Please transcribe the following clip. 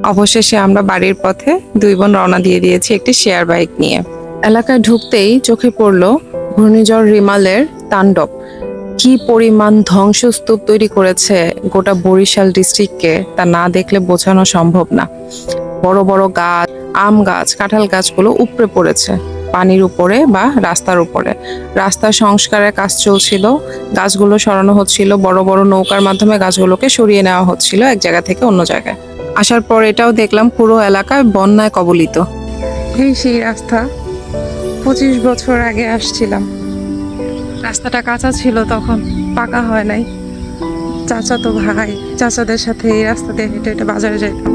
অবশেষে আমরা বাড়ির পথে দুই বোন রওনা দিয়ে দিয়েছি একটি শেয়ার বাইক নিয়ে। এলাকায় ঢুকতেই চোখে পড়ল ঘূর্ণিঝড় রিমালের তাণ্ডব। কি পরিমাণ ধ্বংসস্তূপ তৈরি করেছে গোটা বরিশাল ডিস্ট্রিক্টকে, তা না দেখলে বোঝানো সম্ভব না। বড় বড় গাছ, আম গাছ, কাঁঠাল গাছগুলো উপড়ে পড়েছে পানির উপরে বা রাস্তার উপরে। রাস্তার সংস্কারের কাজ চলছিল, গাছগুলো সরানো হচ্ছিল, বড় বড় নৌকার মাধ্যমে গাছগুলোকে সরিয়ে নেওয়া হচ্ছিল এক জায়গা থেকে অন্য জায়গায়। আসার পর এটাও দেখলাম পুরো এলাকায় বন্যায় কবলিত। এই সেই রাস্তা, 25 বছর আগে আসছিলাম। রাস্তাটা কাঁচা ছিল তখন, পাকা হয় নাই। চাচাতো ভাই চাচাদের সাথে এই রাস্তা দিয়ে হেঁটে হেঁটে বাজারে যেতাম।